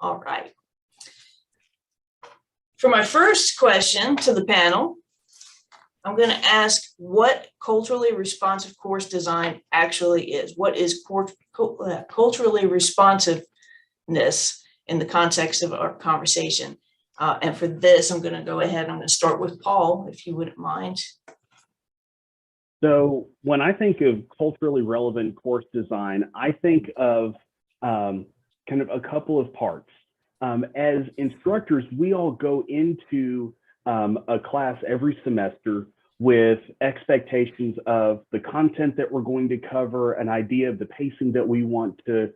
All right. For my first question to the panel, I'm going to ask what culturally responsive course design actually is. What is culturally responsiveness in the context of our conversation? And for this, I'm going to go ahead. I'm going to start with Paul, if you wouldn't mind. So when I think of culturally relevant course design, I think of kind of a couple of parts. As instructors, we all go into a class every semester with expectations of the content that we're going to cover, an idea of the pacing that we want to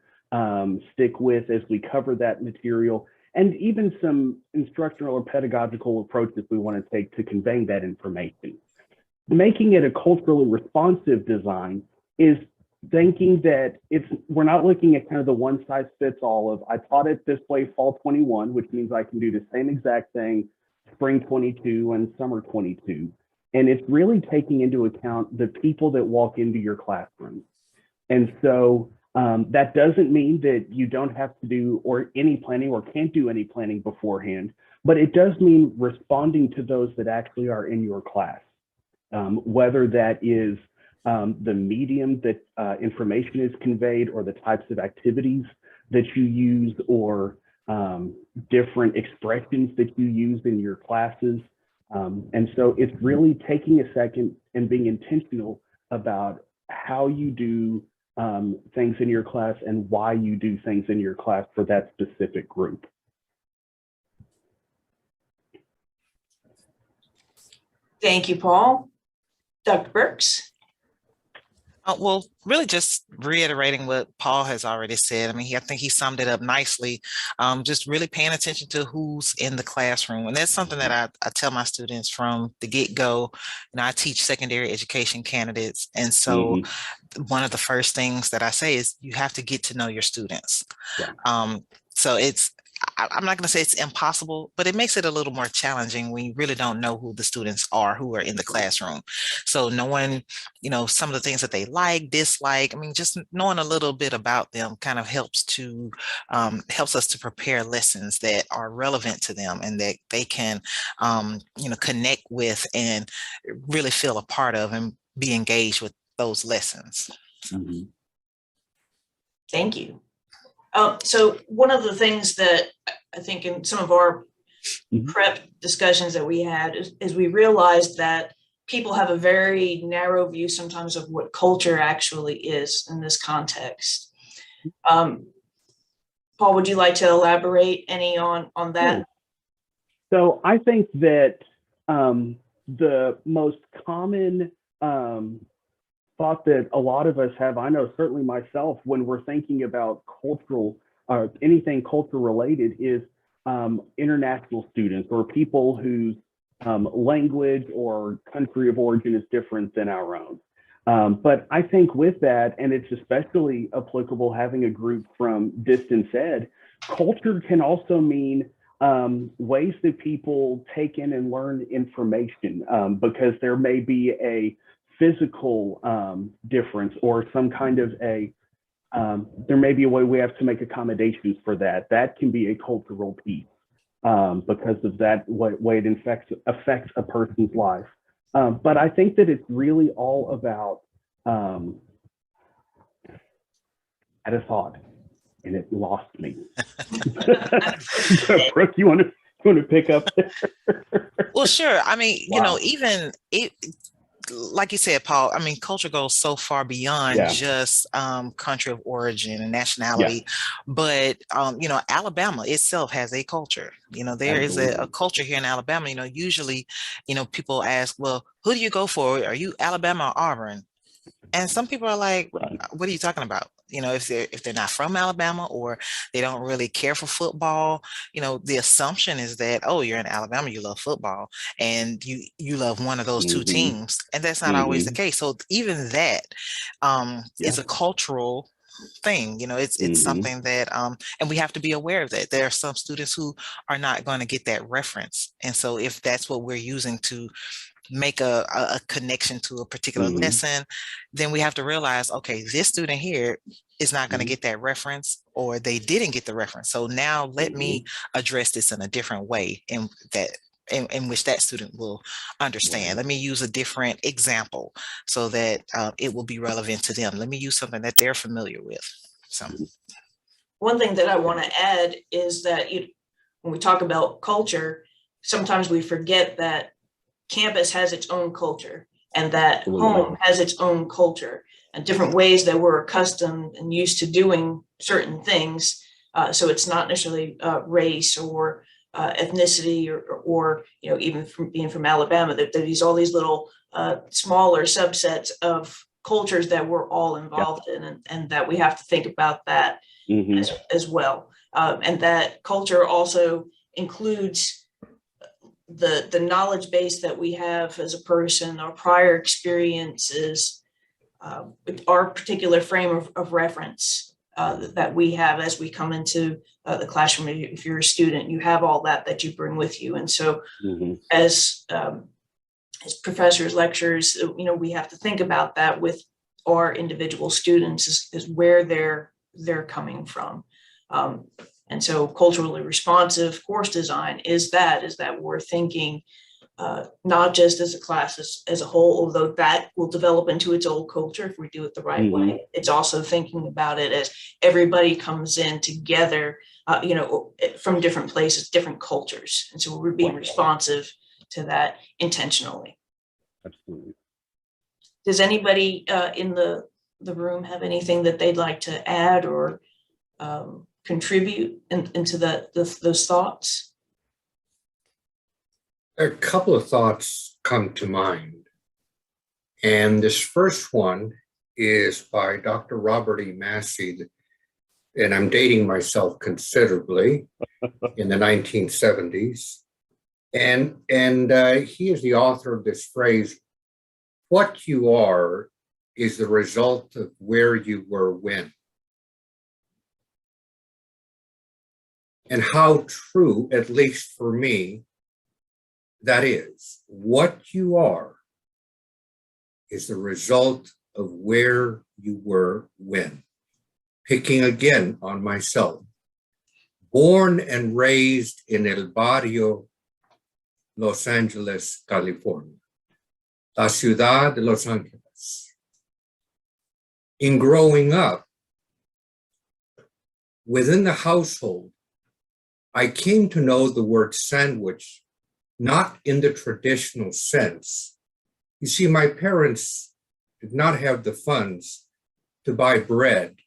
stick with as we cover that material, and even some instructional or pedagogical approaches we want to take to conveying that information. Making it a culturally responsive design is thinking that we're not looking at kind of the one size fits all of I taught it this way fall 21, which means I can do the same exact thing spring 22 and summer 22. And it's really taking into account the people that walk into your classroom. And so that doesn't mean that you don't have to do any planning or can't do any planning beforehand, but it does mean responding to those that actually are in your class, whether that is the medium that information is conveyed or the types of activities that you use or different expressions that you use in your classes. And so it's really taking a second and being intentional about how you do things in your class and why you do things in your class for that specific group. Thank you, Paul. Dr. Burks. Well, really just reiterating what Paul has already said. I mean, I think he summed it up nicely. Just really paying attention to who's in the classroom. And that's something that I tell my students from the get-go. I teach secondary education candidates. And so one of the first things that I say is you have to get to know your students. Yeah. So I'm not going to say it's impossible, but it makes it a little more challenging when you really don't know who the students are who are in the classroom. So knowing, some of the things that they like, dislike, I mean, just knowing a little bit about them kind of helps us to prepare lessons that are relevant to them and that they can, connect with and really feel a part of and be engaged with those lessons. Thank you. So one of the things that I think in some of our prep discussions that we had is we realized that people have a very narrow view sometimes of what culture actually is in this context. Paul, would you like to elaborate any on that? Yeah. So I think that the most common thought that a lot of us have, I know certainly myself, when we're thinking about cultural or anything culture related, is international students or people whose language or country of origin is different than our own. But I think with that, and it's especially applicable having a group from distance ed, culture can also mean ways that people take in and learn information, because there may be a physical difference or some kind of there may be a way we have to make accommodations for that. That can be a cultural piece because of that way it affects a person's life. But I think that it's really all about, I had a thought and it lost me. Brooke, you want to pick up there? Well, sure. I mean, even like you said, Paul, I mean, culture goes so far beyond just country of origin and nationality. But, Alabama itself has a culture. There is a culture here in Alabama. Usually, people ask, well, who do you go for? Are you Alabama or Auburn? And some people are like, what are you talking about? If they're not from Alabama or they don't really care for football, the assumption is that, oh, you're in Alabama, you love football and you love one of those two teams. And that's not always the case. So even that is a cultural thing. It's something that and we have to be aware of that. There are some students who are not going to get that reference. And so if that's what we're using to make a connection to a particular lesson, then we have to realize, okay, this student here is not going to get that reference, or they didn't get the reference. So now let me address this in a different way in which that student will understand. Let me use a different example so that it will be relevant to them. Let me use something that they're familiar with. So one thing that I want to add is that when we talk about culture, sometimes we forget that campus has its own culture, and that home has its own culture, and different ways that we're accustomed and used to doing certain things. So it's not necessarily race or ethnicity or even from being from Alabama, that there's all these little smaller subsets of cultures that we're all involved in, and that we have to think about that as well. And that culture also includes the knowledge base that we have as a person, our prior experiences, our particular frame of reference that we have as we come into the classroom. If you're a student, you have all that you bring with you. And so as professors, lecturers, we have to think about that with our individual students, is where they're coming from. And so culturally responsive course design is that we're thinking not just as a class as a whole, although that will develop into its own culture if we do it the right way. It's also thinking about it as everybody comes in together, from different places, different cultures. And so we're being responsive to that intentionally. Absolutely. Does anybody in the room have anything that they'd like to add or contribute into those thoughts? A couple of thoughts come to mind. And this first one is by Dr. Robert E. Massey, and I'm dating myself considerably, in the 1970s. And he is the author of this phrase, "What you are is the result of where you were when." And how true, at least for me, that is. What you are is the result of where you were when. Picking again on myself. Born and raised in El Barrio, Los Angeles, California. La Ciudad de Los Angeles. In growing up, within the household, I came to know the word sandwich not in the traditional sense. You see, my parents did not have the funds to buy bread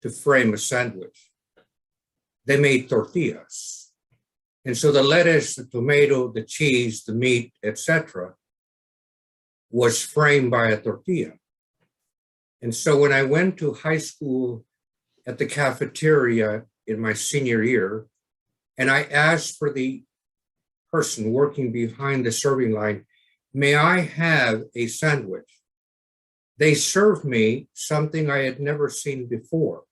to frame a sandwich. They made tortillas. And so the lettuce, the tomato, the cheese, the meat, etc., was framed by a tortilla. And so when I went to high school at the cafeteria in my senior year, and I asked for the person working behind the serving line, "May I have a sandwich?" They served me something I had never seen before,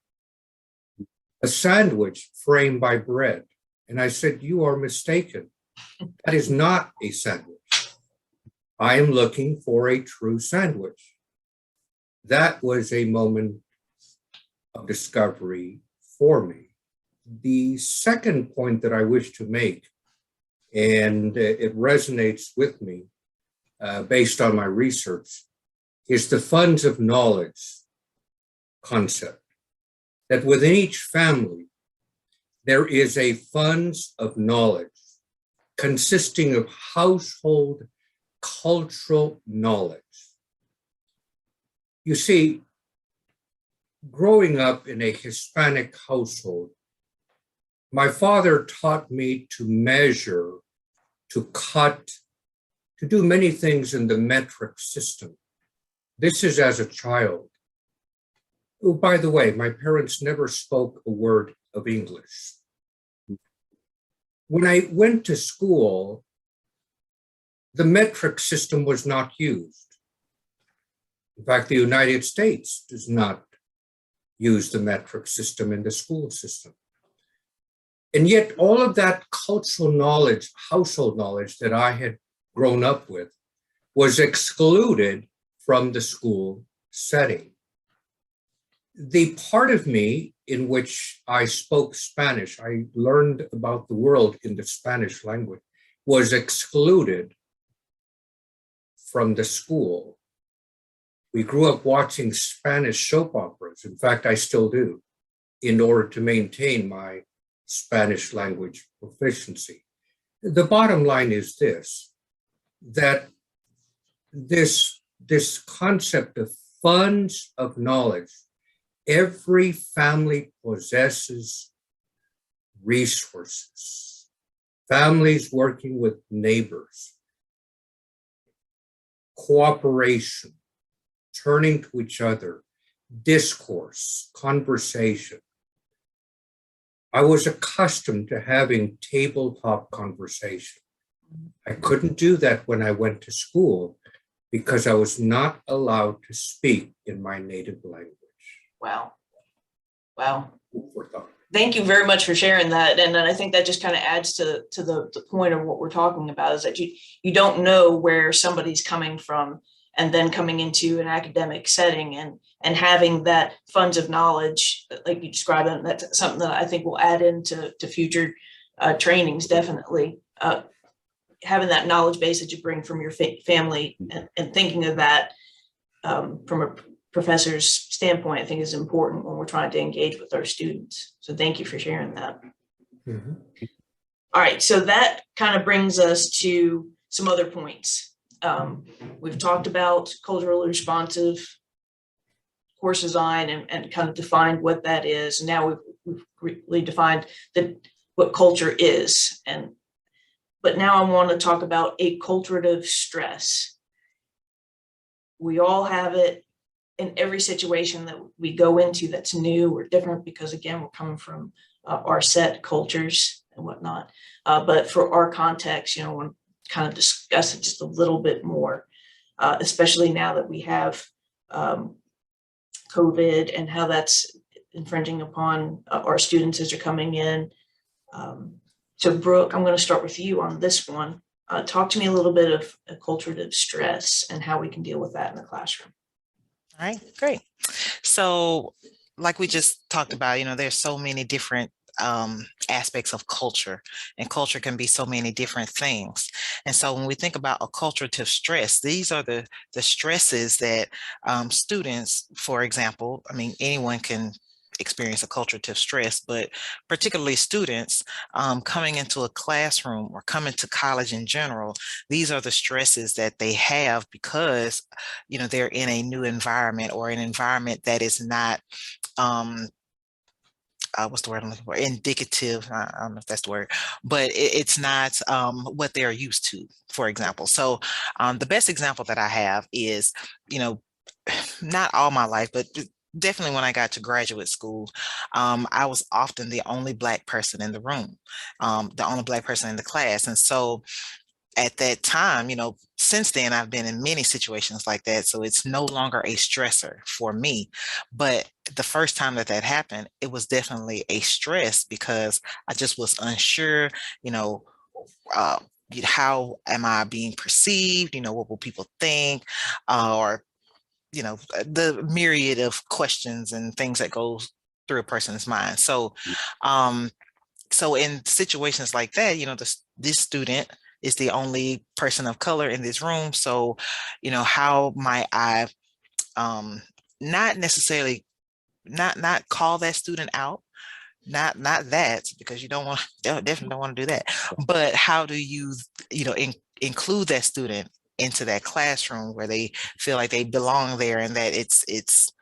a sandwich framed by bread. And I said, "You are mistaken. That is not a sandwich. I am looking for a true sandwich." That was a moment of discovery for me. The second point that I wish to make, and it resonates with me based on my research, is the funds of knowledge concept. That within each family, there is a funds of knowledge consisting of household cultural knowledge. You see, growing up in a Hispanic household, my father taught me to measure, to cut, to do many things in the metric system. This is as a child. Oh, by the way, my parents never spoke a word of English. When I went to school, the metric system was not used. In fact, the United States does not use the metric system in the school system. And yet all of that cultural knowledge, household knowledge that I had grown up with was excluded from the school setting. The part of me in which I spoke Spanish, I learned about the world in the Spanish language, was excluded from the school. We grew up watching Spanish soap operas. In fact, I still do, in order to maintain my Spanish language proficiency. The bottom line is this, that this concept of funds of knowledge, every family possesses resources. Families working with neighbors, cooperation, turning to each other, discourse, conversation. I was accustomed to having tabletop conversation. I couldn't do that when I went to school because I was not allowed to speak in my native language. Wow. Wow. Food for thought. Thank you very much for sharing that. And then I think that just kind of adds to the point of what we're talking about, is that you don't know where somebody's coming from, and then coming into an academic setting and having that funds of knowledge, like you described, and that's something that I think will add into future trainings, definitely. Having that knowledge base that you bring from your family, and thinking of that from a professor's standpoint, I think is important when we're trying to engage with our students. So thank you for sharing that. Mm-hmm. All right, so that kind of brings us to some other points. We've talked about culturally responsive course design and kind of defined what that is. And now we've really defined what culture is. But now I want to talk about acculturative stress. We all have it in every situation that we go into that's new or different, because again, we're coming from our set cultures and whatnot. But for our context, I want to kind of discuss it just a little bit more, especially now that we have COVID and how that's infringing upon our students as they're coming in. So Brooke, I'm going to start with you on this one. Talk to me a little bit of acculturative stress and how we can deal with that in the classroom. All right, great. So like we just talked about, there's so many different aspects of culture, and culture can be so many different things. And so when we think about acculturative stress, these are the stresses that students, for example, anyone can experience acculturative stress, but particularly students coming into a classroom or coming to college in general, these are the stresses that they have because, they're in a new environment, or an environment that is not, what's the word I'm looking for? Indicative. I don't know if that's the word, but it's not what they're used to, for example. So the best example that I have is, not all my life, but definitely when I got to graduate school, I was often the only Black person in the room, the only Black person in the class. And so at that time, since then, I've been in many situations like that. So it's no longer a stressor for me. But the first time that happened, it was definitely a stress because I just was unsure, how am I being perceived? What will people think? Or the myriad of questions and things that goes through a person's mind. So, so in situations like that, this student is the only person of color in this room. So, how might I not necessarily not call that student out? Not that, because you definitely don't want to do that. But how do you, include that student into that classroom where they feel like they belong there, and that it's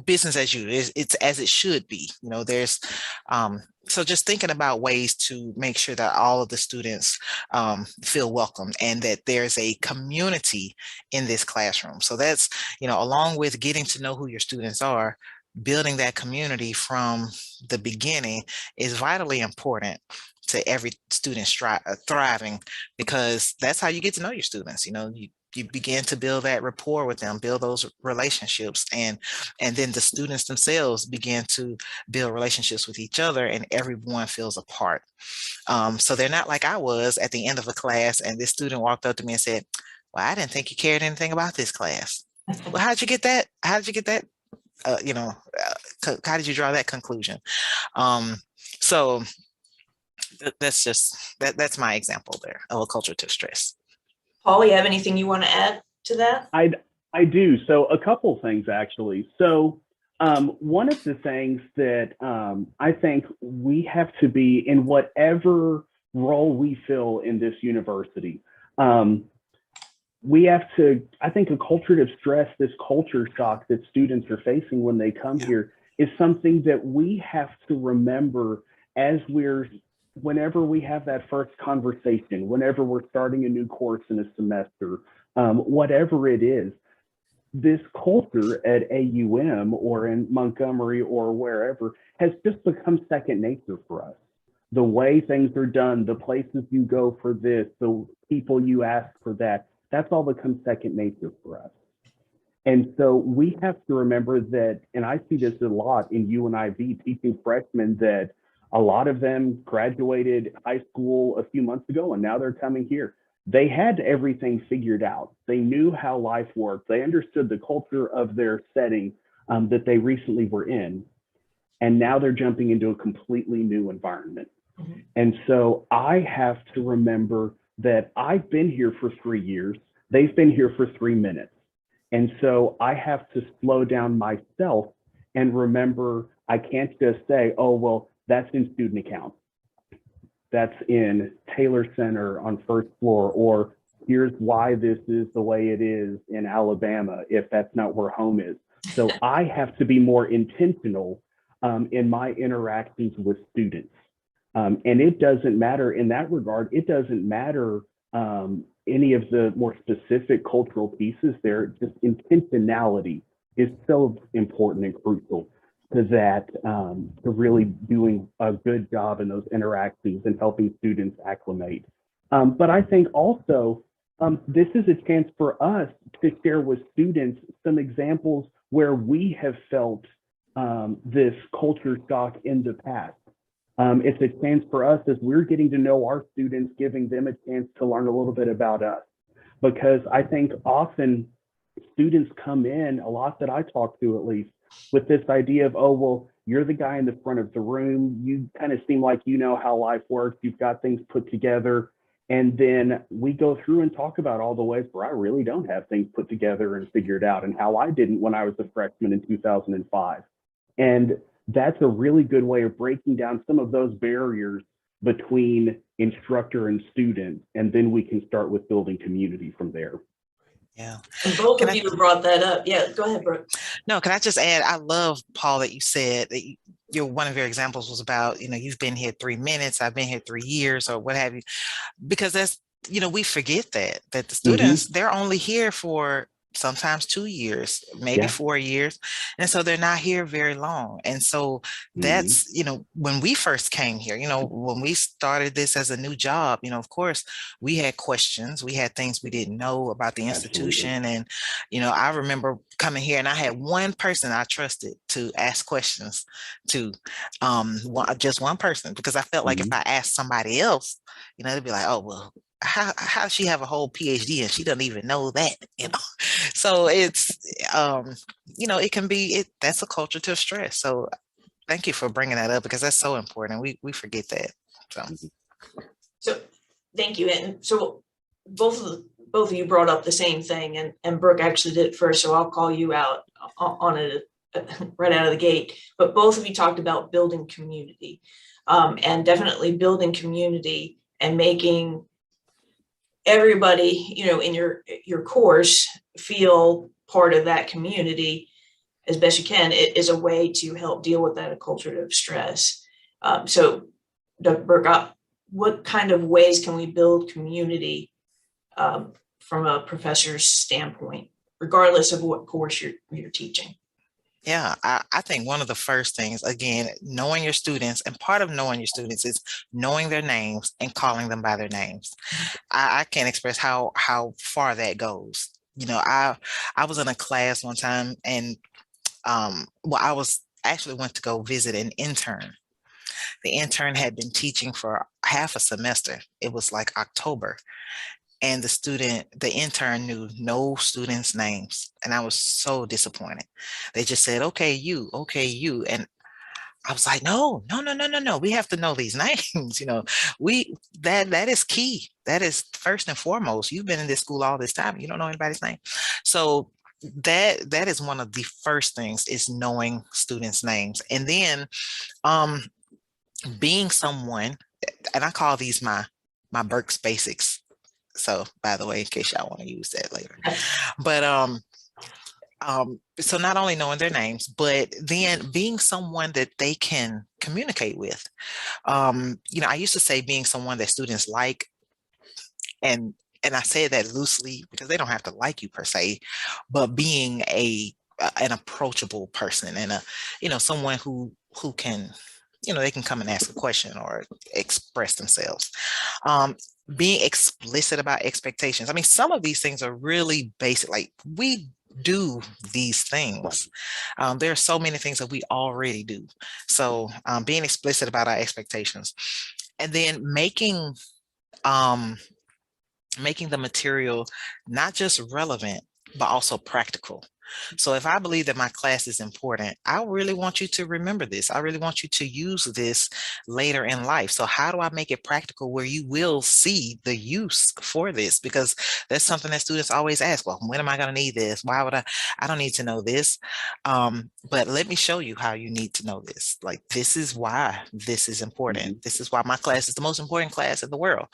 business as usual. It's as it should be. There's so just thinking about ways to make sure that all of the students feel welcome, and that there's a community in this classroom. So that's, along with getting to know who your students are, building that community from the beginning is vitally important to every student thriving, because that's how you get to know your students. You begin to build that rapport with them, build those relationships, and then the students themselves begin to build relationships with each other, and everyone feels a part. So they're not like I was at the end of a class, and this student walked up to me and said, "Well, I didn't think you cared anything about this class." Well, how'd you get that? How'd you get that how did you draw that conclusion? So that's my example there of a culture to stress. Paul, you have anything you want to add to that? I do. So a couple things actually. So one of the things that I think we have to be in whatever role we fill in this university, we have to, I think a culture of stress, this culture shock that students are facing when they come here is something that we have to remember as whenever we have that first conversation, whenever we're starting a new course in a semester, whatever it is, this culture at AUM or in Montgomery or wherever has just become second nature for us. The way things are done, the places you go for this, the people you ask for that, that's all become second nature for us. And so we have to remember that, and I see this a lot in UNIV teaching freshmen, that a lot of them graduated high school a few months ago and now they're coming here. They had everything figured out. They knew how life worked. They understood the culture of their setting that they recently were in. And now they're jumping into a completely new environment. Mm-hmm. And so I have to remember that I've been here for 3 years. They've been here for 3 minutes. And so I have to slow down myself and remember I can't just say, oh, well, that's in student accounts. That's in Taylor Center on first floor, or here's why this is the way it is in Alabama, if that's not where home is. So I have to be more intentional in my interactions with students. And it doesn't matter in that regard, it doesn't matter any of the more specific cultural pieces there, just intentionality is so important and crucial to that, to really doing a good job in those interactions and helping students acclimate. But I think also this is a chance for us to share with students some examples where we have felt this culture shock in the past. It's a chance for us as we're getting to know our students, giving them a chance to learn a little bit about us. Because I think often students come in, a lot that I talk to at least, with this idea of, oh, well, you're the guy in the front of the room. You kind of seem like you know how life works. You've got things put together. And then we go through and talk about all the ways where I really don't have things put together and figured out, and how I didn't when I was a freshman in 2005. And that's a really good way of breaking down some of those barriers between instructor and student. And then we can start with building community from there. Yeah. And both of you brought that up. Yeah, go ahead, Brooke. No, can I just add, I love, Paul, that you said that one of your examples was about, you've been here 3 minutes, I've been here 3 years or what have you, because that's, we forget that the students, they're only here for sometimes 2 years, maybe 4 years. And so they're not here very long. And so that's, when we first came here, when we started this as a new job, of course, we had questions, we had things we didn't know about the institution. And, I remember coming here and I had one person I trusted to ask questions to, just one person, because I felt like if I asked somebody else, they'd be like, oh, well, how does she have a whole PhD and she doesn't even know that, So it's, it can be, that's a culture to stress. So thank you for bringing that up, because that's so important. We forget that. So thank you. And so both of you brought up the same thing, and Brooke actually did it first, so I'll call you out on it right out of the gate. But both of you talked about building community, and definitely building community and making everybody, in your course feel part of that community as best you can. It is a way to help deal with that culture of stress. So Dr. Burke, what kind of ways can we build community from a professor's standpoint, regardless of what course you're teaching? Yeah, I think one of the first things, again, knowing your students, and part of knowing your students is knowing their names and calling them by their names. I can't express how far that goes. I was in a class one time, and I was actually went to go visit an intern. The intern had been teaching for half a semester. It was like October. and the intern knew no students' names. And I was so disappointed. They just said, okay, you. And I was like, no, no, no, no, no, no. We have to know these names. That is key. That is first and foremost. You've been in this school all this time. You don't know anybody's name. So that is one of the first things, is knowing students' names. And then um being someone, and I call these my Burke's Basics. So by the way, in case y'all want to use that later. But so not only knowing their names, but then being someone that they can communicate with. I used to say being someone that students like, and I say that loosely because they don't have to like you per se, but being an approachable person, and someone who can, they can come and ask a question or express themselves. Being explicit about expectations. I mean, some of these things are really basic. Like, we do these things. There are so many things that we already do. So being explicit about our expectations, and then making the material not just relevant, but also practical. So if I believe that my class is important, I really want you to remember this. I really want you to use this later in life. So how do I make it practical where you will see the use for this? Because that's something that students always ask. Well, when am I going to need this? Why would I don't need to know this. But let me show you how you need to know this. Like, this is why this is important. This is why my class is the most important class in the world,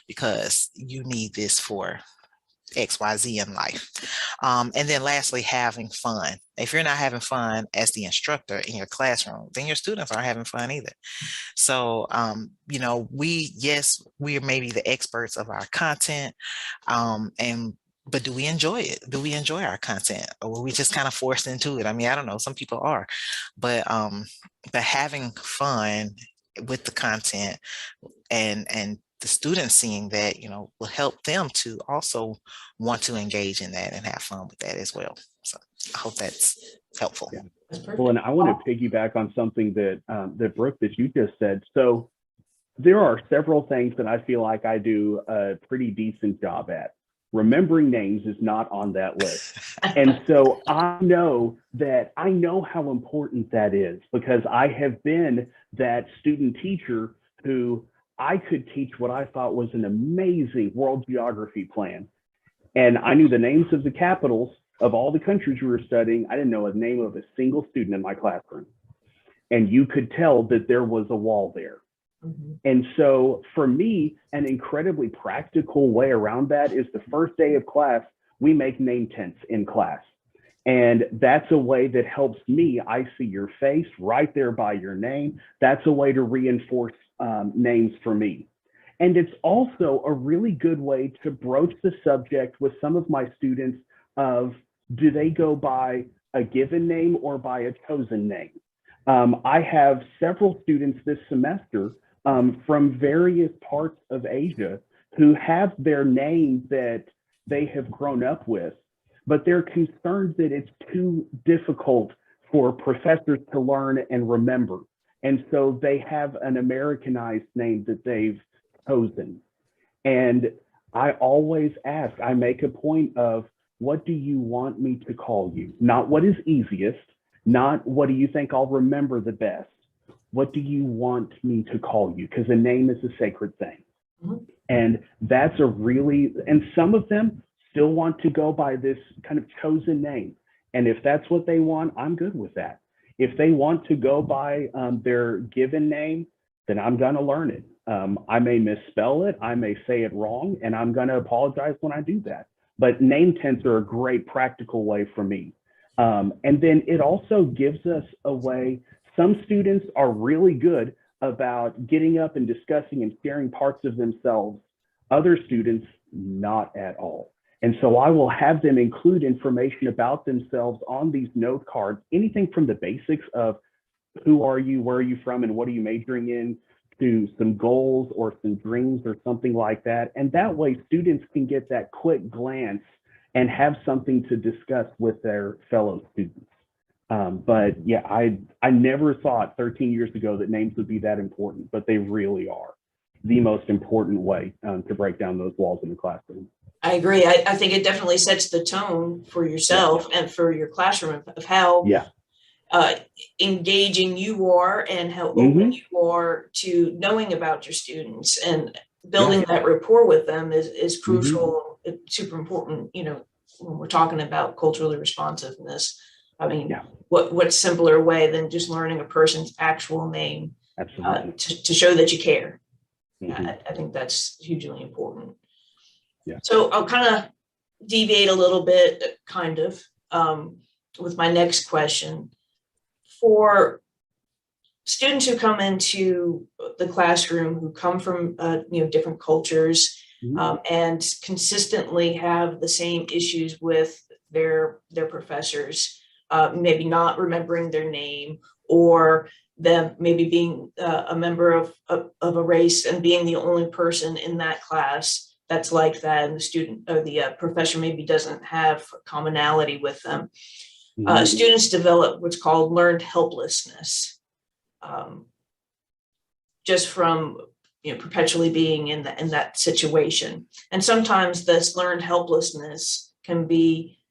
because you need this for XYZ in life. And then lastly, having fun. If you're not having fun as the instructor in your classroom, then your students aren't having fun either. So, we are maybe the experts of our content, but do we enjoy it? Do we enjoy our content, or were we just kind of forced into it? I mean, I don't know, some people are, but having fun with the content and the students seeing that, will help them to also want to engage in that and have fun with that as well. So I hope that's helpful. Yeah. Well, and I want to piggyback on something that Brooke, that you just said. So there are several things that I feel like I do a pretty decent job at. Remembering names is not on that list. And so I know how important that is, because I have been that student teacher who I could teach what I thought was an amazing world geography plan. And I knew the names of the capitals of all the countries we were studying. I didn't know the name of a single student in my classroom. And you could tell that there was a wall there. And so for me, an incredibly practical way around that is the first day of class, we make name tents in class. And that's a way that helps me. I see your face right there by your name. That's a way to reinforce names for me. And it's also a really good way to broach the subject with some of my students of, do they go by a given name or by a chosen name? I have several students this semester from various parts of Asia who have their name that they have grown up with, but they're concerned that it's too difficult for professors to learn and remember. And so they have an Americanized name that they've chosen. And I always ask, I make a point of, what do you want me to call you? Not what is easiest, not what do you think I'll remember the best. What do you want me to call you? Because a name is a sacred thing. And that's and some of them still want to go by this kind of chosen name. And if that's what they want, I'm good with that. If they want to go by their given name, then I'm going to learn it. I may misspell it, I may say it wrong, and I'm going to apologize when I do that. But name tents are a great practical way for me. And then it also gives us a way. Some students are really good about getting up and discussing and sharing parts of themselves. Other students, not at all. And so I will have them include information about themselves on these note cards, anything from the basics of who are you, where are you from, and what are you majoring in, to some goals or some dreams or something like that. And that way students can get that quick glance and have something to discuss with their fellow students. But yeah, I never thought 13 years ago that names would be that important, but they really are the most important way to break down those walls in the classroom. I agree. I think it definitely sets the tone for yourself and for your classroom of how uh, engaging you are and how open you are to knowing about your students, and building that rapport with them is crucial. It's super important, you know, when we're talking about culturally responsiveness. I mean, what simpler way than just learning a person's actual name to show that you care. I think that's hugely important. So I'll kind of deviate a little bit, with my next question. For students who come into the classroom, who come from different cultures, and consistently have the same issues with their professors, maybe not remembering their name, or them maybe being a member of a race and being the only person in that class that's like that, and the student or the professor maybe doesn't have commonality with them. Students develop what's called learned helplessness, just from perpetually being in that situation. And sometimes this learned helplessness can be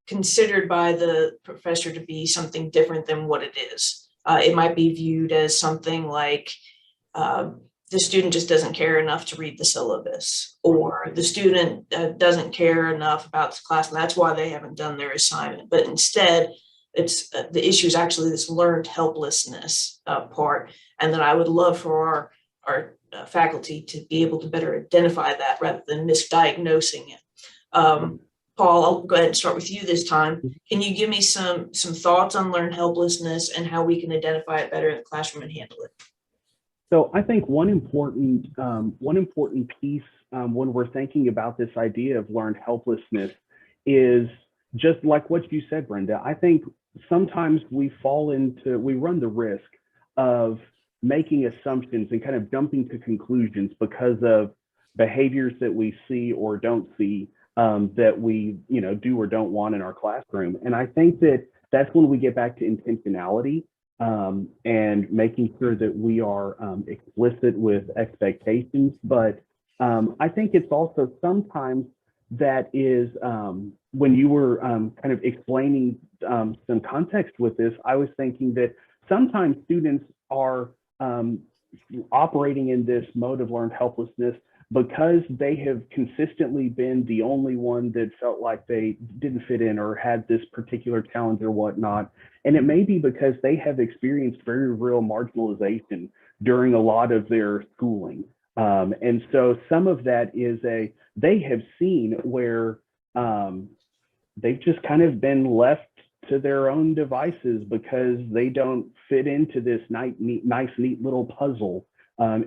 considered by the professor to be something different than what it is. It might be viewed as something like the student just doesn't care enough to read the syllabus, or the student doesn't care enough about the class, and that's why they haven't done their assignment. But instead, it's the issue is actually this learned helplessness part, and that I would love for our faculty to be able to better identify that rather than misdiagnosing it. Paul, I'll go ahead and start with you this time. Can you give me some thoughts on learned helplessness and how we can identify it better in the classroom and handle it? So I think one important piece when we're thinking about this idea of learned helplessness is just like what you said, Brenda. I think sometimes we run the risk of making assumptions and kind of jumping to conclusions because of behaviors that we see or don't see that we do or don't want in our classroom. And I think that's when we get back to intentionality. And making sure that we are explicit with expectations. But I think it's also sometimes that is when you were kind of explaining some context with this, I was thinking that sometimes students are operating in this mode of learned helplessness because they have consistently been the only one that felt like they didn't fit in or had this particular challenge or whatnot. And it may be because they have experienced very real marginalization during a lot of their schooling. And so some of that is they have seen where they've just kind of been left to their own devices because they don't fit into this nice, neat little puzzle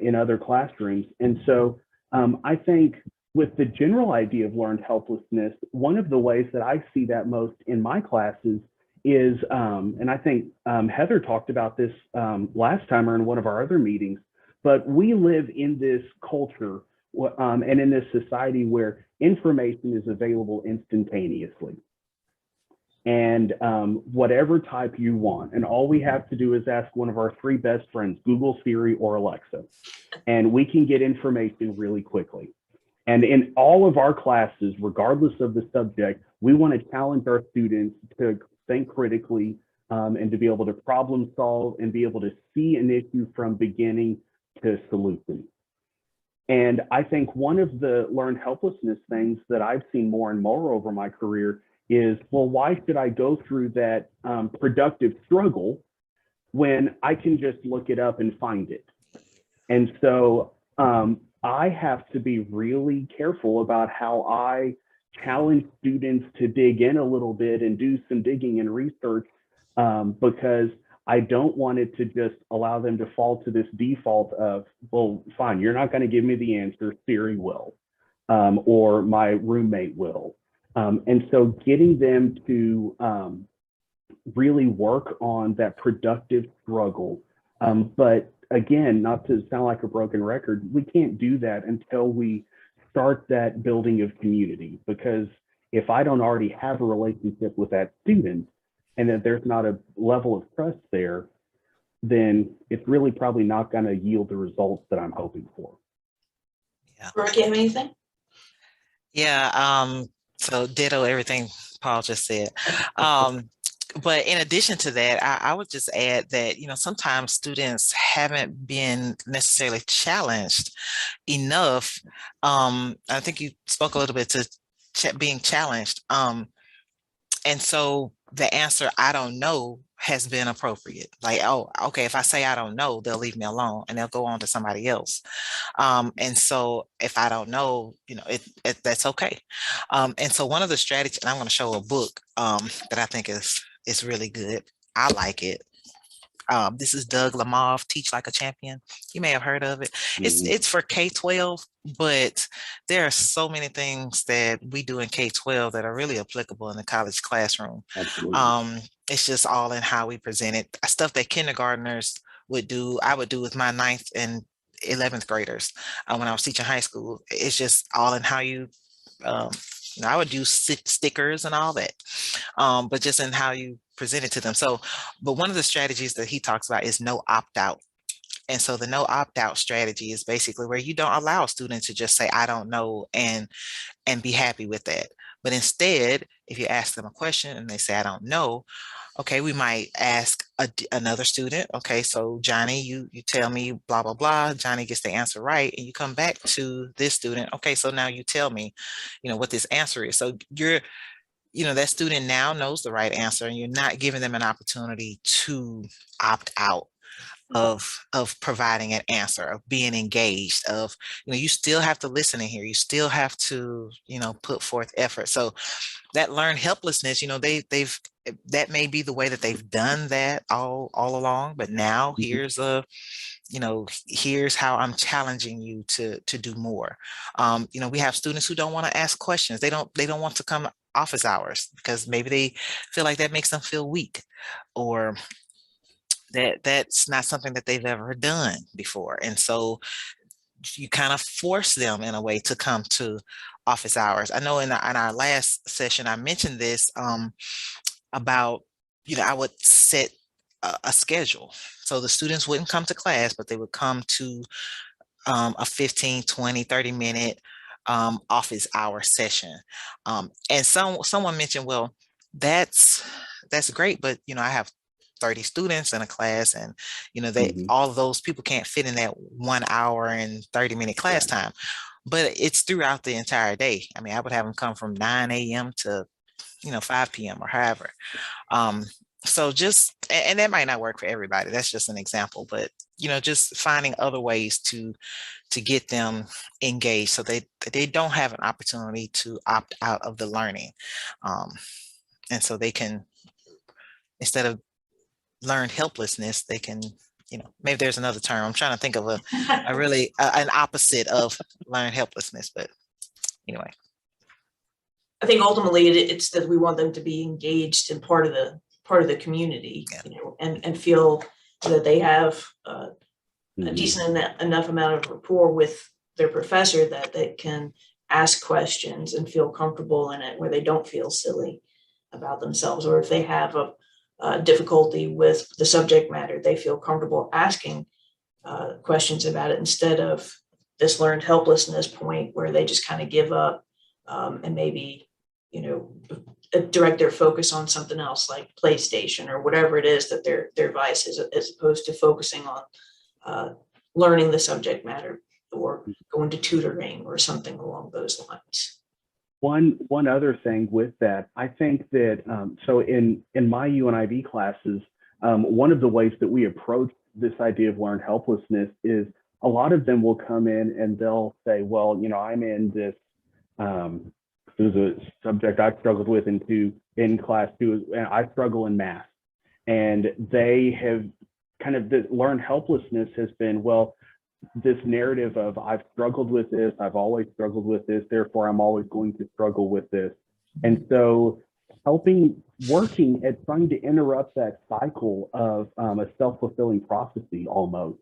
in other classrooms. And so I think with the general idea of learned helplessness, one of the ways that I see that most in my classes is, and I think Heather talked about this last time or in one of our other meetings, but we live in this culture and in this society where information is available instantaneously. And whatever type you want. And all we have to do is ask one of our three best friends, Google, Siri, or Alexa, and we can get information really quickly. And in all of our classes, regardless of the subject, we want to challenge our students to think critically and to be able to problem solve and be able to see an issue from beginning to solution. And I think one of the learned helplessness things that I've seen more and more over my career is, well, why should I go through that productive struggle when I can just look it up and find it? And so I have to be really careful about how I challenge students to dig in a little bit and do some digging and research because I don't want it to just allow them to fall to this default of, well, fine, you're not going to give me the answer, Siri will, or my roommate will. And so getting them to really work on that productive struggle. But again, not to sound like a broken record, we can't do that until we start that building of community. Because if I don't already have a relationship with that student and that there's not a level of trust there, then it's really probably not going to yield the results that I'm hoping for. Yeah. Brooke, you have anything? Yeah. So ditto everything Paul just said. But in addition to that, I would just add that, sometimes students haven't been necessarily challenged enough. I think you spoke a little bit to being challenged. And so the answer, I don't know, has been appropriate. Like, oh, okay, if I say I don't know, they'll leave me alone and they'll go on to somebody else. And so if I don't know, that's okay. And so one of the strategies, and I'm going to show a book that I think is really good. I like it. This is Doug Lemov, Teach Like a Champion. You may have heard of it. It's for K-12, but there are so many things that we do in K-12 that are really applicable in the college classroom. Absolutely. It's just all in how we present it. Stuff that kindergartners would do, I would do with my 9th and 11th graders when I was teaching high school. It's just all in how you I would do stickers and all that, but just in how you present it to them. So, but one of the strategies that he talks about is no opt-out. And so the no opt-out strategy is basically where you don't allow a student to just say, I don't know, and be happy with that. But instead, if you ask them a question and they say, I don't know, okay, we might ask another student. Okay, so Johnny, you tell me blah, blah, blah. Johnny gets the answer right. And you come back to this student. Okay, so now you tell me, what this answer is. So that student now knows the right answer and you're not giving them an opportunity to opt out of providing an answer, of being engaged, of you still have to listen in here, you still have to put forth effort. So that learned helplessness, they've that may be the way that they've done that all along, but now here's here's how I'm challenging you to do more. We have students who don't want to ask questions. They don't want to come office hours because maybe they feel like that makes them feel weak, or that's not something that they've ever done before. And so you kind of force them in a way to come to office hours. I know in our last session, I mentioned this about, I would set a schedule. So the students wouldn't come to class, but they would come to a 15, 20, 30-minute office hour session. And someone mentioned, well, that's great, but I have 30 students in a class, and all of those people can't fit in that 1 hour and 30-minute class time. But it's throughout the entire day. I mean, I would have them come from 9 a.m. to 5 p.m. or however. So just, and that might not work for everybody. That's just an example, but just finding other ways to get them engaged so they don't have an opportunity to opt out of the learning. And so they can, instead of learned helplessness, they can, maybe there's another term. I'm trying to think of a really an opposite of learned helplessness, but anyway. I think ultimately it's that we want them to be engaged in part of the community, and feel that they have a decent enough amount of rapport with their professor that they can ask questions and feel comfortable in it, where they don't feel silly about themselves, or if they have a difficulty with the subject matter, they feel comfortable asking questions about it, instead of this learned helplessness point where they just kind of give up and maybe direct their focus on something else like PlayStation or whatever it is that their vice is, as opposed to focusing on learning the subject matter or going to tutoring or something along those lines. One other thing with that, I think that so in my UNIV classes, one of the ways that we approach this idea of learned helplessness is a lot of them will come in and they'll say, well, I'm in this is a subject I've struggled with in class too, and I struggle in math. And they have kind of, the learned helplessness has been, well, this narrative of I've struggled with this, I've always struggled with this, therefore I'm always going to struggle with this. And so working at trying to interrupt that cycle of a self-fulfilling prophecy almost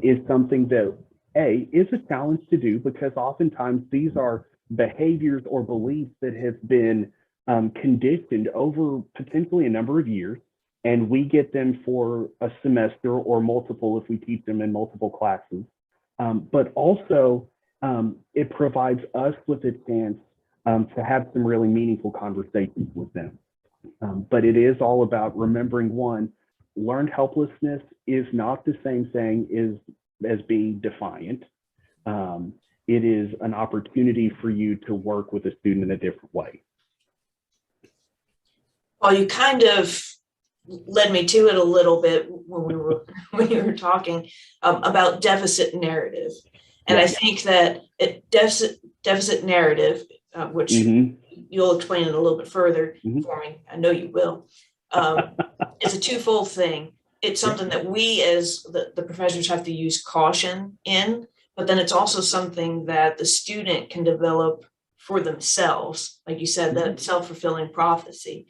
is something that is a challenge to do, because oftentimes these are behaviors or beliefs that have been conditioned over potentially a number of years, and we get them for a semester or multiple if we teach them in multiple classes. But also it provides us with a chance to have some really meaningful conversations with them. But it is all about remembering, one, learned helplessness is not the same thing as being defiant. It is an opportunity for you to work with a student in a different way. Well, you kind of led me to it a little bit when you were talking about deficit narrative, and I think that deficit narrative, which you'll explain it a little bit further for me. I know you will. It's a twofold thing. It's something that we as the professors have to use caution in, but then it's also something that the student can develop for themselves. Like you said, that self-fulfilling prophecy.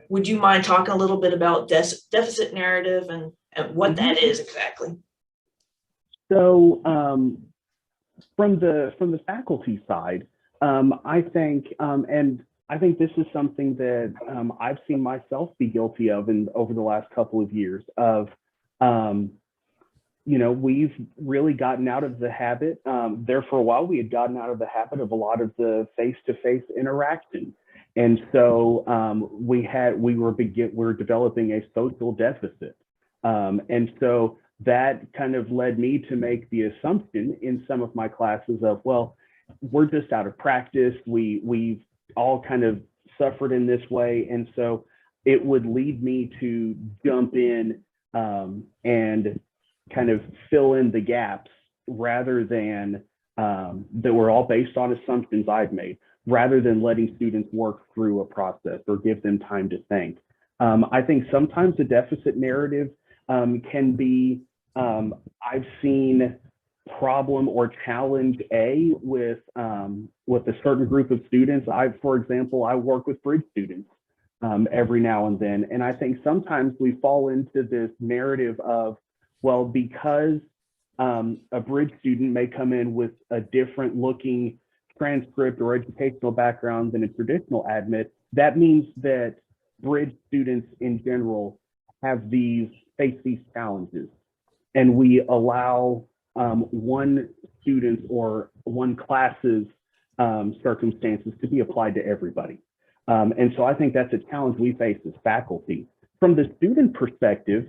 Would you mind talking a little bit about deficit narrative and what that is exactly? So from the faculty side, I think, and I think this is something that I've seen myself be guilty of over the last couple of years of, we've really gotten out of the habit. There for a while, we had gotten out of the habit of a lot of the face-to-face interaction. And so we were developing a social deficit. And so that kind of led me to make the assumption in some of my classes of, well, we're just out of practice. We've all kind of suffered in this way. And so it would lead me to jump in and kind of fill in the gaps rather than that were all based on assumptions I've made, rather than letting students work through a process or give them time to think. I think sometimes the deficit narrative can be, I've seen problem or challenge with a certain group of students. For example, I work with bridge students every now and then. And I think sometimes we fall into this narrative of, well, because a bridge student may come in with a different looking transcript or educational background than a traditional admit, that means that bridge students in general face these challenges. And we allow one student or one class's circumstances to be applied to everybody. And so I think that's a challenge we face as faculty. From the student perspective,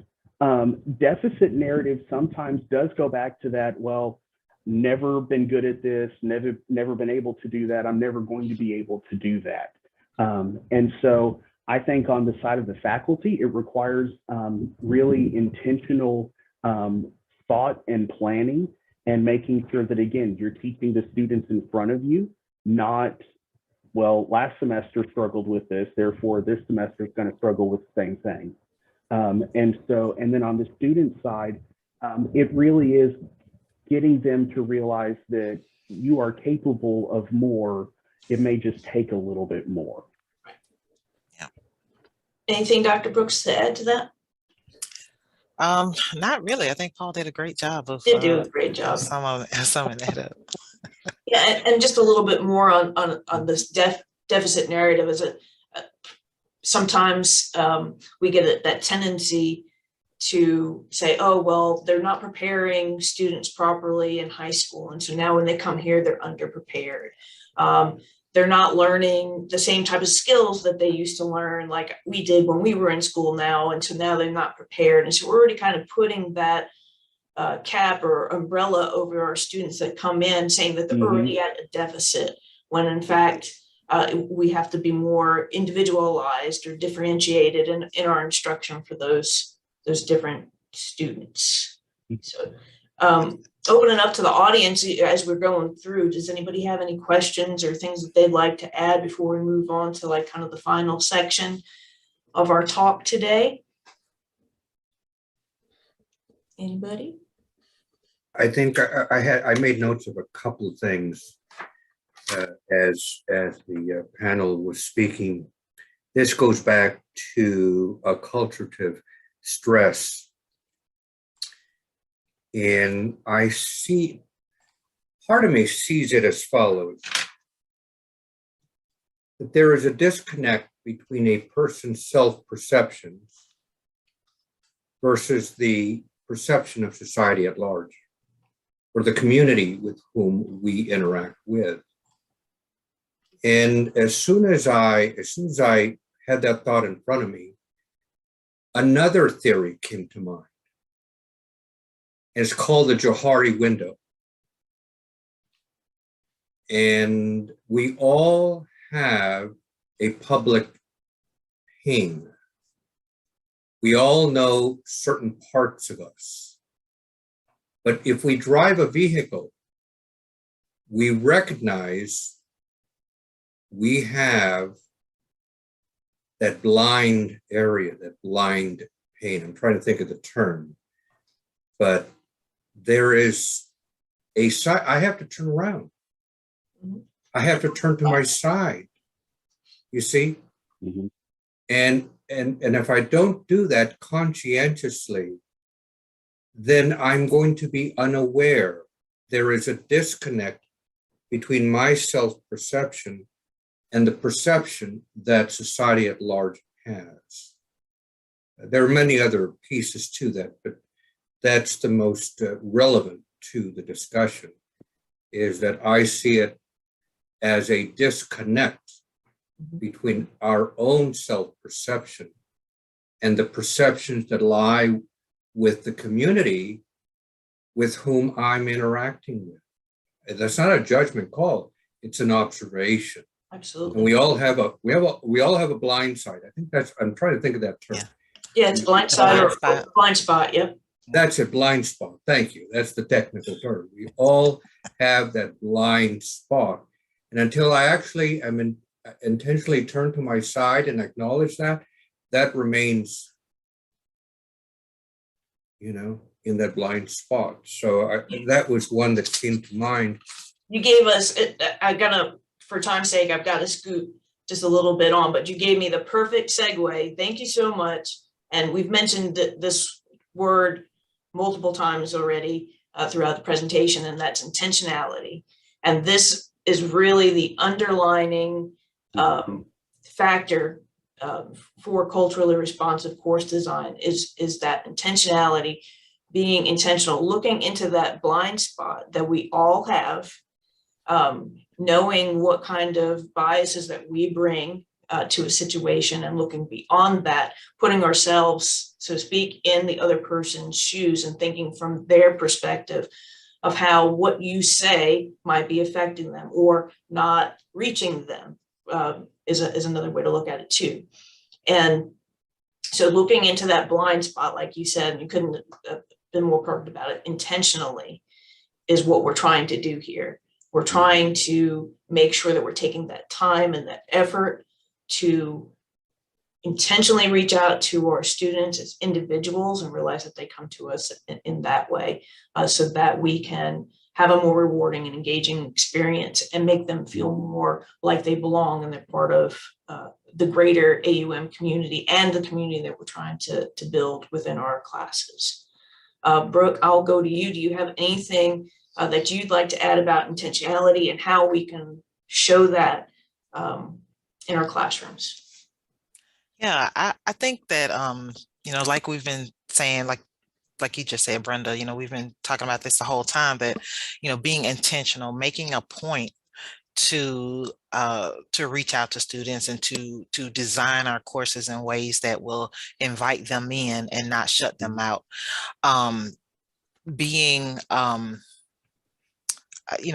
deficit narrative sometimes does go back to that, well, never been good at this, never been able to do that, I'm never going to be able to do that. And so I think on the side of the faculty, it requires really intentional thought and planning, and making sure that, again, you're teaching the students in front of you, not, well, last semester struggled with this, therefore this semester is going to struggle with the same thing. And then on the student side, it really is getting them to realize that you are capable of more. It may just take a little bit more. Yeah. Anything, Dr. Brooks, to add to that? Not really. I think Paul did a great job of Did do a great job. Summing that up. Yeah, and just a little bit more on this deficit narrative is that sometimes we get that tendency to say, oh, well, they're not preparing students properly in high school, and so now when they come here, they're underprepared. They're not learning the same type of skills that they used to learn like we did when we were in school now, and so now they're not prepared. And so we're already kind of putting that cap or umbrella over our students that come in, saying that they're already at a deficit, when in fact we have to be more individualized or differentiated in our instruction for those different students. So opening up to the audience as we're going through, does anybody have any questions or things that they'd like to add before we move on to like kind of the final section of our talk today? Anybody? I think I made notes of a couple of things as the panel was speaking. This goes back to acculturative stress. And I see, part of me sees it as follows: that there is a disconnect between a person's self-perceptions versus the perception of society at large. or the community with whom we interact with. And as soon as I had that thought in front of me, another theory came to mind. And it's called the Johari window. And we all have a public ping. We all know certain parts of us. But if we drive a vehicle, we recognize we have that blind area, that blind pane. I'm trying to think of the term, but there is a side. I have to turn around. I have to turn to my side. You see, Mm-hmm. and if I don't do that conscientiously, then I'm going to be unaware. There is a disconnect between my self-perception and the perception that society at large has. There are many other pieces to that, but that's the most relevant to the discussion, is that I see it as a disconnect between our own self-perception and the perceptions that lie with the community with whom I'm interacting with. That's not a judgment call, it's an observation. Absolutely. And we all have a blind side. I think that's, I'm trying to think of that term. Yeah, it's blind side or Blind spot. blind spot. Yep. That's a blind spot. Thank you. That's the technical term. We all have that blind spot. And until I actually am intentionally turn to my side and acknowledge that, that remains, in that blind spot. So that was one that came to mind. You gave us, for time's sake, I've got to scoot just a little bit on, but you gave me the perfect segue. Thank you so much. And we've mentioned this word multiple times already throughout the presentation, and that's intentionality. And this is really the underlining factor for culturally responsive course design is that intentionality, being intentional, looking into that blind spot that we all have, knowing what kind of biases that we bring to a situation and looking beyond that, putting ourselves, so to speak, in the other person's shoes and thinking from their perspective of how what you say might be affecting them or not reaching them is another way to look at it too. And so looking into that blind spot, like you said, and you couldn't have been more perfect about it, intentionally is what we're trying to do here. We're trying to make sure that we're taking that time and that effort to intentionally reach out to our students as individuals and realize that they come to us in that way so that we can have a more rewarding and engaging experience and make them feel more like they belong and they're part of the greater AUM community and the community that we're trying to build within our classes. Brooke, I'll go to you. Do you have anything that you'd like to add about intentionality and how we can show that in our classrooms? Yeah, I think that, like we've been saying, like you just said, Brenda, we've been talking about this the whole time, that, being intentional, making a point to reach out to students and to design our courses in ways that will invite them in and not shut them out. Being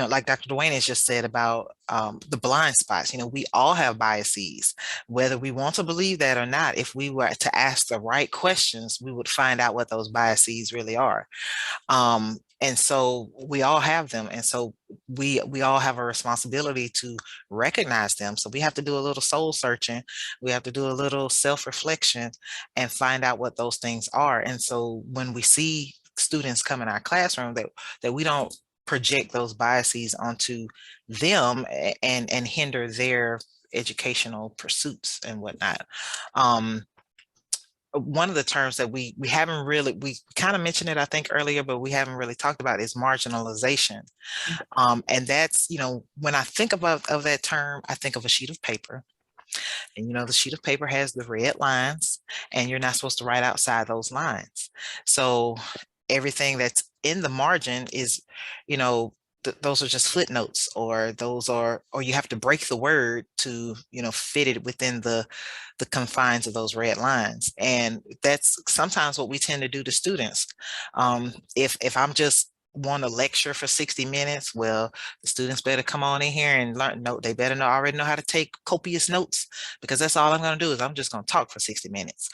like Dr. Duane has just said about the blind spots, we all have biases, whether we want to believe that or not. If we were to ask the right questions, we would find out what those biases really are. And so we all have them. And so we all have a responsibility to recognize them. So we have to do a little soul searching. We have to do a little self-reflection and find out what those things are. And so when we see students come in our classroom, that we don't project those biases onto them and hinder their educational pursuits and whatnot. One of the terms that we haven't really, we kind of mentioned it, I think, earlier, but we haven't really talked about is marginalization. And that's, when I think of that term, I think of a sheet of paper. And the sheet of paper has the red lines, and you're not supposed to write outside those lines. So everything that's in the margin is, you know, those are just footnotes, or or you have to break the word to, you know, fit it within the confines of those red lines. And that's sometimes what we tend to do to students. If I'm just want to lecture for 60 minutes, well, the students better come on in here and learn. No, they better already know how to take copious notes, because that's all I'm going to do is I'm just going to talk for 60 minutes.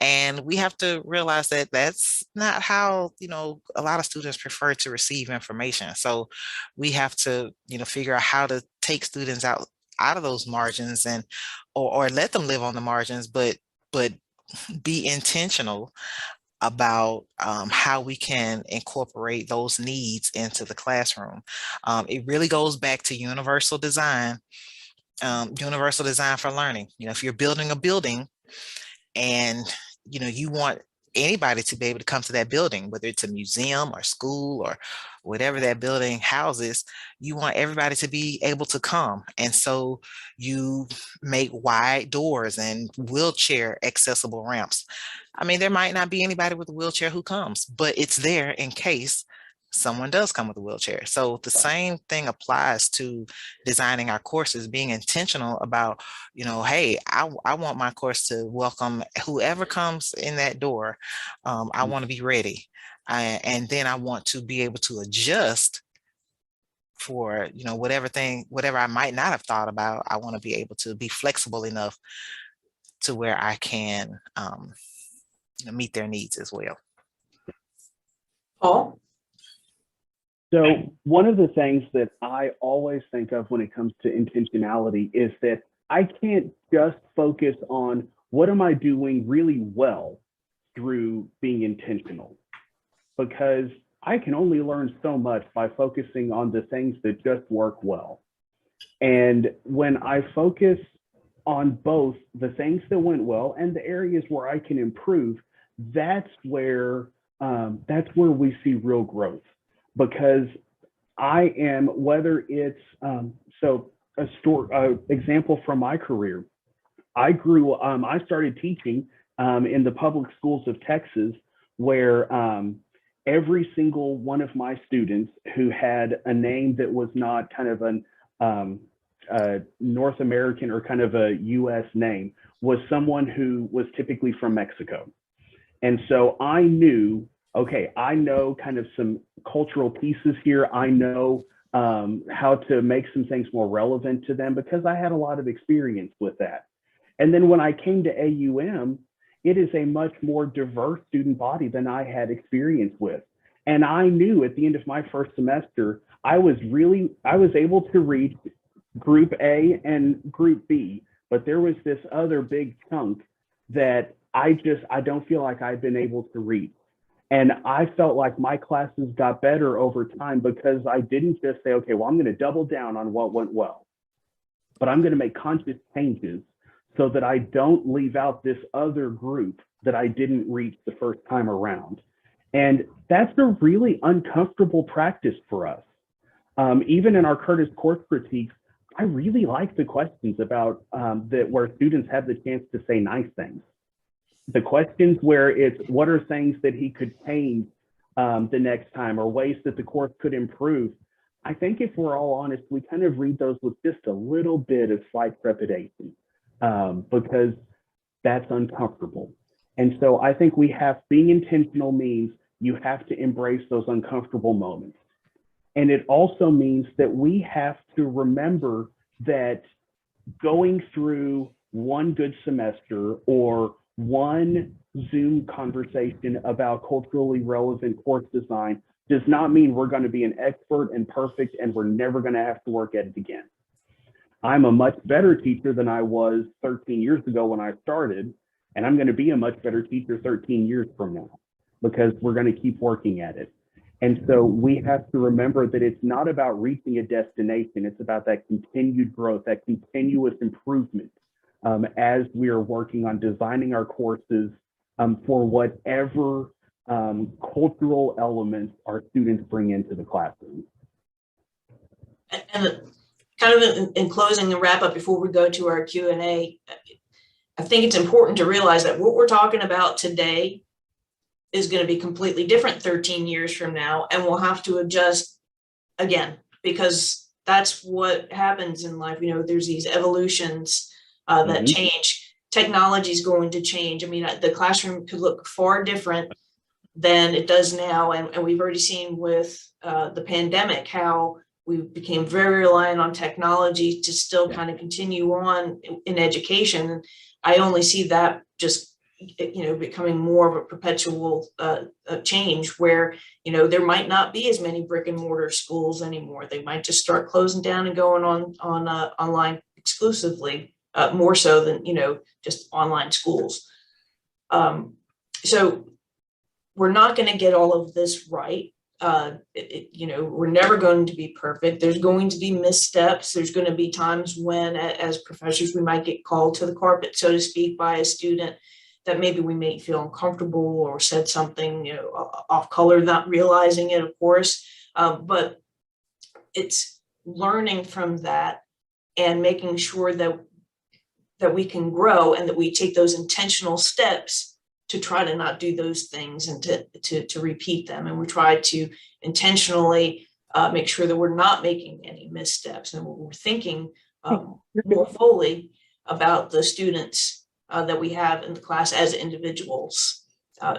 And we have to realize that that's not how, you know, a lot of students prefer to receive information. So we have to, you know, figure out how to take students out of those margins, and or let them live on the margins, but be intentional about how we can incorporate those needs into the classroom. It really goes back to universal design for learning. You know, if you're building a building and, you know, you want anybody to be able to come to that building, whether it's a museum or school or whatever that building houses, you want everybody to be able to come. And so you make wide doors and wheelchair accessible ramps. I mean, there might not be anybody with a wheelchair who comes, but it's there in case someone does come with a wheelchair. So the same thing applies to designing our courses, being intentional about, you know, hey, I want my course to welcome whoever comes in that door. I want to be ready. And then I want to be able to adjust for, you know, whatever I might not have thought about. I want to be able to be flexible enough to where I can meet their needs as well. Paul? So one of the things that I always think of when it comes to intentionality is that I can't just focus on what am I doing really well through being intentional, because I can only learn so much by focusing on the things that just work well. And when I focus on both the things that went well and the areas where I can improve, that's where we see real growth. Because I am, whether it's example from my career, I started teaching in the public schools of Texas, where every single one of my students who had a name that was not kind of a North American or kind of a US name was someone who was typically from Mexico. And so I knew, okay, I know kind of some cultural pieces here. I know how to make some things more relevant to them because I had a lot of experience with that. And then when I came to AUM, it is a much more diverse student body than I had experience with. And I knew at the end of my first semester, I was able to read group A and group B, but there was this other big chunk that I don't feel like I've been able to read. And I felt like my classes got better over time because I didn't just say, okay, well, I'm going to double down on what went well, but I'm going to make conscious changes so that I don't leave out this other group that I didn't reach the first time around. And that's a really uncomfortable practice for us. Even in our Curtis course critiques, I really like the questions about where students have the chance to say nice things. The questions where it's what are things that he could change the next time or ways that the course could improve. I think if we're all honest, we kind of read those with just a little bit of slight trepidation because that's uncomfortable. And so I think being intentional means you have to embrace those uncomfortable moments. And it also means that we have to remember that going through one good semester or one Zoom conversation about culturally relevant course design does not mean we're going to be an expert and perfect and we're never going to have to work at it again. I'm a much better teacher than I was 13 years ago when I started, and I'm going to be a much better teacher 13 years from now because we're going to keep working at it. And so we have to remember that it's not about reaching a destination, it's about that continued growth, that continuous improvement as we are working on designing our courses for whatever cultural elements our students bring into the classroom. And kind of in closing and wrap up before we go to our Q&A, I think it's important to realize that what we're talking about today is going to be completely different 13 years from now, and we'll have to adjust again, because that's what happens in life. There's these evolutions that change. Technology is going to change. I mean, the classroom could look far different than it does now, and we've already seen with the pandemic how we became very reliant on technology to still kind of continue on in education. I only see that just becoming more of a perpetual change where, there might not be as many brick and mortar schools anymore. They might just start closing down and going on online exclusively, more so than, just online schools. So we're not going to get all of this right. We're never going to be perfect. There's going to be missteps. There's going to be times when, as professors, we might get called to the carpet, so to speak, by a student that maybe we may feel uncomfortable or said something, off color, not realizing it, of course. But it's learning from that and making sure that we can grow and that we take those intentional steps to try to not do those things and to repeat them. And we try to intentionally make sure that we're not making any missteps, and we're thinking more fully about the students that we have in the class as individuals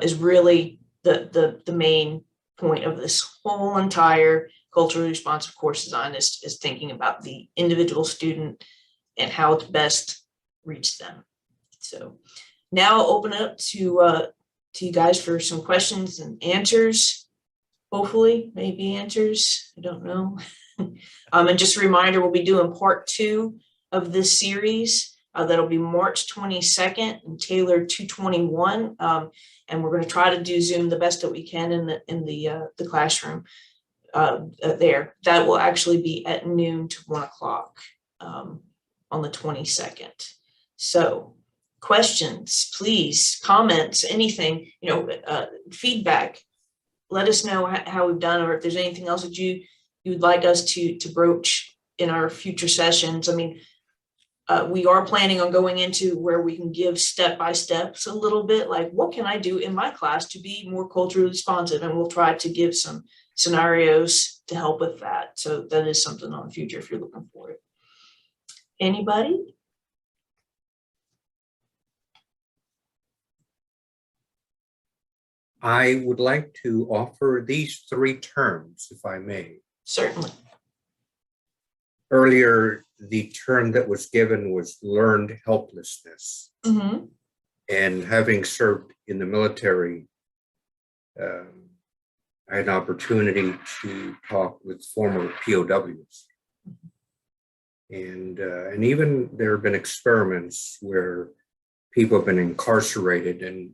is really the main point of this whole entire culturally responsive course design is thinking about the individual student and how to best reach them. So now I'll open it up to you guys for some questions and answers. Hopefully, maybe answers. I don't know. And just a reminder, we'll be doing part 2 of this series. That'll be March 22nd and Taylor 221. And we're going to try to do Zoom the best that we can in the classroom there. That will actually be at noon to 1 o'clock on the 22nd. So questions, please, comments, anything, feedback. Let us know how we've done, or if there's anything else that you would like us to broach in our future sessions. I mean, we are planning on going into where we can give step-by-steps a little bit, like what can I do in my class to be more culturally responsive? And we'll try to give some scenarios to help with that. So that is something on the future if you're looking for it. Anybody? I would like to offer these 3 terms, if I may. Certainly. Earlier, the term that was given was learned helplessness. Mm-hmm. And having served in the military, I had an opportunity to talk with former POWs. And even there have been experiments where people have been incarcerated, and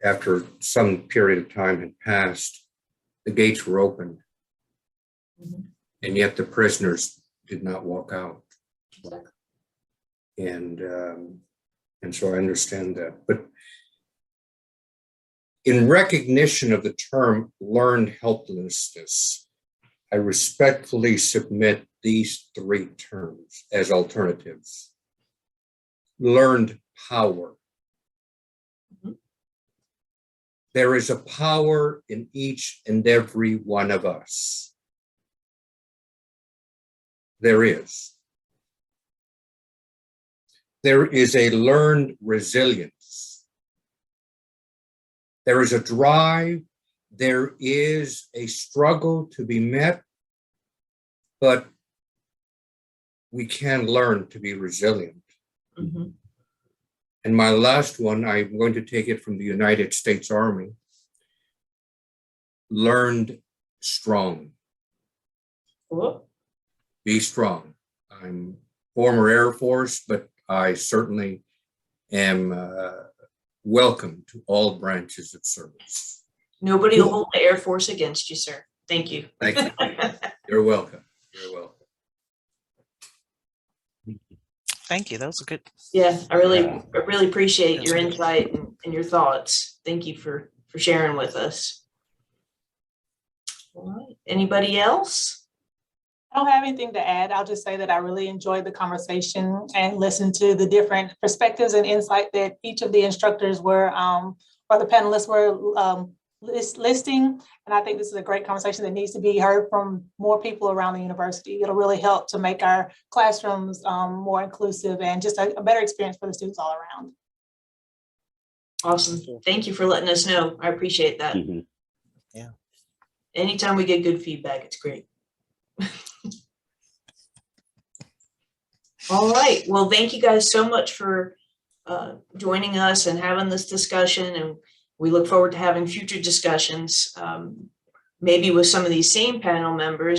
after some period of time had passed, the gates were opened. Mm-hmm. And yet the prisoners did not walk out. Exactly. And so I understand that. But in recognition of the term learned helplessness, I respectfully submit these 3 terms as alternatives. Learned power. Mm-hmm. There is a power in each and every one of us. There is. There is a learned resilience. There is a drive. There is a struggle to be met, but we can learn to be resilient. Mm-hmm. And my last one, I'm going to take it from the United States Army. Learned strong. Cool. Be strong. I'm former Air Force, but I certainly am welcome to all branches of service. Nobody will hold the Air Force against you, sir. Thank you. Thank you. You're welcome. You're welcome. Thank you. That was a good. Yeah, I really appreciate your insight and your thoughts. Thank you for sharing with us. All right. Anybody else? I don't have anything to add. I'll just say that I really enjoyed the conversation and listened to the different perspectives and insight that each of the instructors were what the panelists were listing. And I think this is a great conversation that needs to be heard from more people around the university. It'll really help to make our classrooms more inclusive and just a better experience for the students all around. Awesome. Thank you for letting us know. I appreciate that. Mhm. Yeah. Anytime we get good feedback, it's great. All right. Well, thank you guys so much for joining us and having this discussion. And we look forward to having future discussions, maybe with some of these same panel members.